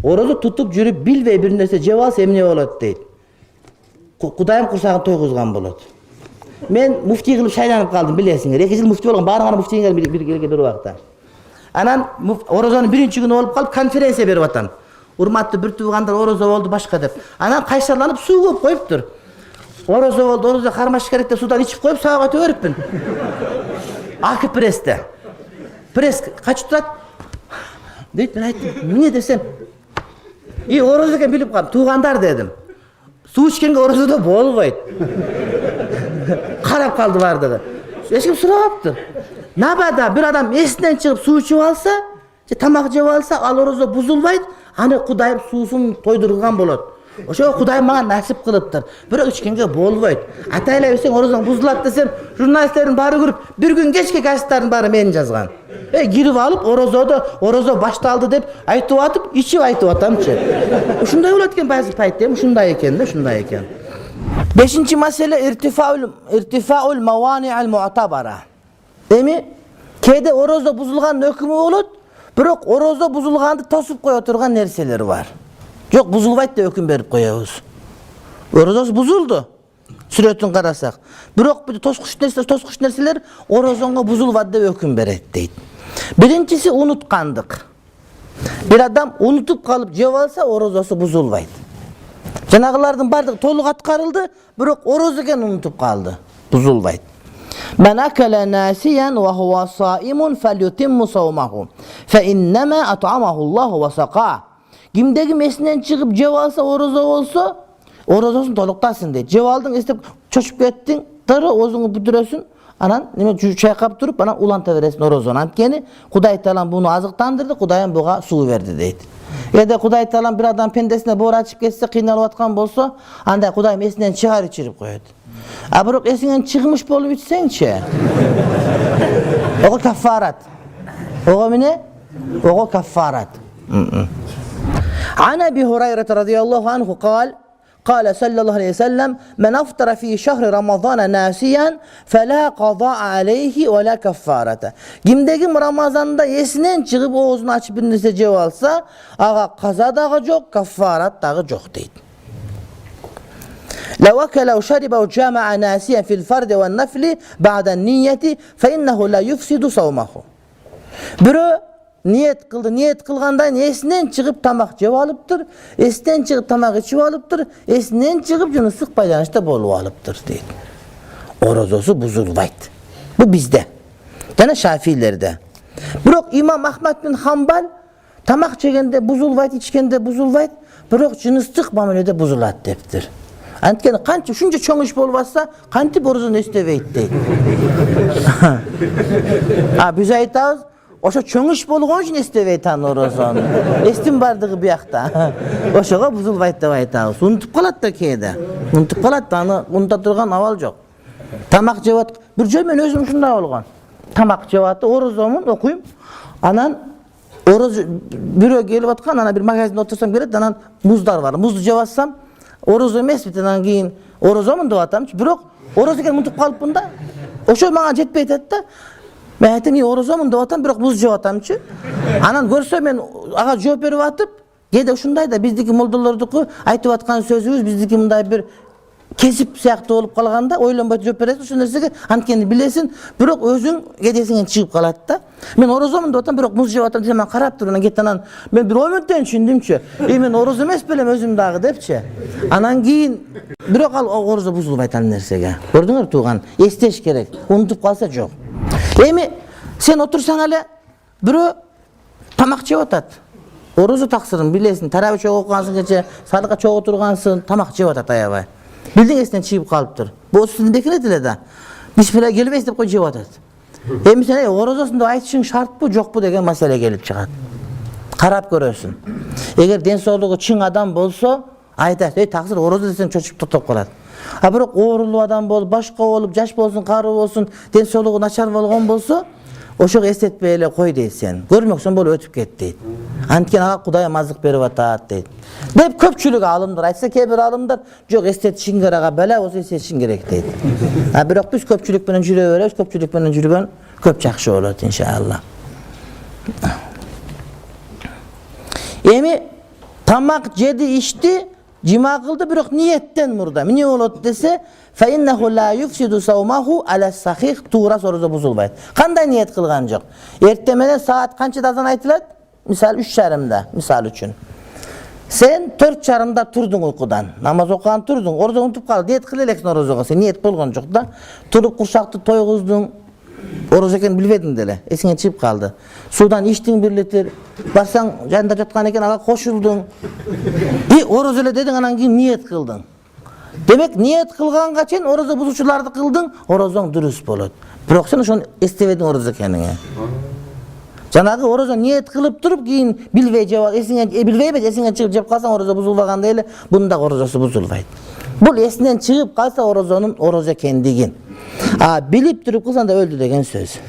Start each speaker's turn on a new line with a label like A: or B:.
A: Orozu tutup жүрüp bilbey bir nerse jеп alsa emне bolot deyt. Kudayım kursağın toyguzgan bolot. Men mufti kılıp şaylanıp kaldım bilesiңер. 2 yıl mufti bolgan barıngana mufti bir vaqtda. Anan orozonun birinci günü olup kalıp konferensiya berip atan. Urmatlı bir tuğandar orozo oldu başka dep. Anan kayşarlanıp su koyup koyuptur. Orozo oldu, orozo karmaşık kerekte sudan içip koyup sağa ötüp örüppün. Akı preste. Pres kaç tutat? Deyip ben aytdım, niye desem? Orozo eken bilip kaldım, tuğandar dedim. Su içkenge orozo da bolboyt. Karap kaldı vardı. Eşkim suraptır. Nabada bir adam esinden çıkıp su içip alsa, tamak jep alsa, al orozo buzulbayt, hani Kudayım suusun toydurulgan bolot. Oşo Kudayım bana nasip kılıptır. Biri içkenge bolboyt. Atayla versen orozon buzulat desem, jurnalistlerin bari görüp, bir gün geçke gazetlerin bari meni жазган. Girip alıp orozo başta aldı dep aytıp atıp, içip aytıp atamçı. Uşunday bolat eken bazı paytda, uşunday eken de, uşunday eken. 5. mesele irtifaul mavani'al mu'tabara. Emi kede orozo buzulgan ökümü bolat, biroq orozo buzulganды tosup koya turgan nerseleri var. Yok buzulbayt da öküm berip koyabız. Orozosu buzuldu. Süretini karasak. Biroq bir toskuç nerseler orozonga buzulbady dep öküm beret deyt. Birincisi unutkandık. Bir adam unutup kalıp jep alsa orozosu buzulbayt. Janagılardın bardığı toluk atkarıldı, biroq orozo eken unutup kaldı. Buzulbayt. Men akele nasiyen ve huwa saimun felyutimmu savmahu fe innema at'amahullahu ve saqah. Kimdeki mesinden çıkıp jep alsa orozo olsa orozosun toluktasın deyt. Jep aldın istep çoşup kettin, darı ozunu büdürösün. Anan neme çayqap turup anan ulanta veresin orozonu. Antkeni Kuday Taalam bunu azıktandırdı, Kudayım buğa su verdi deyt. Ya da Kuday Taalam bir adam pendesine boru açıp kesse, kıynalıp atkan bolsa, anda Kudayım esinden çıkar içirip koydu. Biroq esinden çıkmış bolup içsençi. Ogo kaffarat. Ogo mine? Ogo kaffarat. An Ebi Hureyre radıyallahu anhu قال صلى الله عليه وسلم من أفطر في شهر رمضان ناسيا فلا قضاء عليه ولا كفارة. Kimdeki Ramazan'da esinden çıkıp ağzını açıp bir nerse jep alsa, ağa kaza dağı yok, kaffarat dağı yok deydi. لو أكل أو شرب أو جامع ناسيا في الفرد والنفل بعد النية فإنه لا يفسد صومه. Biri niyet kılgandan esinden çıkıp tamak jep alıptır, esinden çıkıp tamak içip alıptır, esinden çıkıp şunu sık baylanışta bolup alıptır deydi. Orozosu buzulbayt. Bu bizde. Jana Şafiilerde. Biroq İmam Ahmad bin Hanbal tamak jegende buzulbayt, içkende buzulbayt, biroq jınыстык mamulede buzulat deptir. Antkeni kança şunca çoğun iş bolup atsa, kantip orozonu estebeyt deydi. Biz aytabız, oşo çoğun iş bolğon üçün estebeyt an orozonu. Estim bardığı biyakta. Oşoga buzulbayt dep aytabız. Unutup kalat da keyde. Unutup kalat da, anı unuta turgan aval jok. Tamak jep at, bir jol men özüm şunda bolğon. Tamak jep atı, orozomun okuyum. Anan oroz bürö gelip atkan, ana bir magazinde otursam gelet, anan muzlar var. Muzdu jep atsam, orozo emes bitinden keyin orozomun dep atamчы. Biroq orozo eken unutup kalıpmın da, oşo mağa jetpeyt etdi. Men aytdim, orozomun dep atam, biroq muz jep atamчы. Anan görse men aga жооп берип atıp, kede uşunday da bizdeki moldalardıkı aytıp atkan sözübüz bizdeki mınday bir kesip siyaktı olup kalganda oylanbay жооп beresiň, ошол nersege antkeni bilesin, biroq özüň kedesiňen çıkıp kalat da. Men orozomun dep atam, biroq muz jep atam desem, men karap turup ketten anan men bir oýmentten düşündümçü. Men orozo emes belem özüm dagı depçi. Anan keyin biroq al orozo buzulbayt an nersege. Gördüňөр tuğan, esteş kerek. Unutup kalsa jok. Sen otursan ele biri tamak jep atat. Orozo taksırın bilesin, tarawih çok okugansın geçe, sadıka çok oturgansın, tamak jep atat ayabay. Bildin esinden çıkıp kalıptır. Bu üstündekine dile de. Bismillah gelip estep koy jep atat. Sen orozosunda aytışın şart bu, jok bu degen mesele gelip çıgat. Karap görörsün. Eger densoğluğu çiң adam bolsa, aytat, taksır orozo desen çoçup tutup kalat. Biroq oğurlu adam bolup, başka olup, jaş bolsun, karı bolsun, densoğluğu naçar bolgon bolsa, oşo estetpey ele koy deysen. Görmöksün bolup ötüp ket deydi. Antken ağa Kudayım azık berip atat deydi. Dep köpçülük alımdır. Aytsa kebir alımdır. Jok estetişin gerek ağa bela olsa estetişin gerek deydi. Biroq biz köpçülük menen jüre berебiz, köpçülük menen jürgen köp jakşı bolat inşallah. tamak jedi içti, cima kıldı, biroq niyetten murda. Mine bolot dese, fe innehu la yufsidu savmahu ala sahih, tuğra soruza buzulbayt. Kanday niyet kılgan jok? Ertemene saat kançada azan aytılat? Misal 3:30'da, misal üçün. Sen 4:30'da turdun uykudan, namaz okuyan turdun, orada unutup kaldı, diyet kıl eleksin orozoga, sen niyet bolgon jok da, turup kurşaktı toyguzdun, oroz eken bilbedin dele, esine çıkıp kaldı. Sudan içtin 1 litre, barsan yanında jatkan eken aga koşuldun, oroz öyle dedin, anan keyin niyet kıldın. Demek niyet kılganga çen orozo buzuşulardı kıldın, orozon dürüst bolot. Biroq sen şonu estebedin oroz ekenine. Janagı orozo niyet kılıp durup keyin bilbey jebak esine bilbeybe esine çıkıp jep kalsan orozo buzulbaganda ele bunda orozosu buzulbayt. Bul esinden çıkıp kalsa orozonun orozo kendigin. Bilip durup kılsan da öldü degen söz.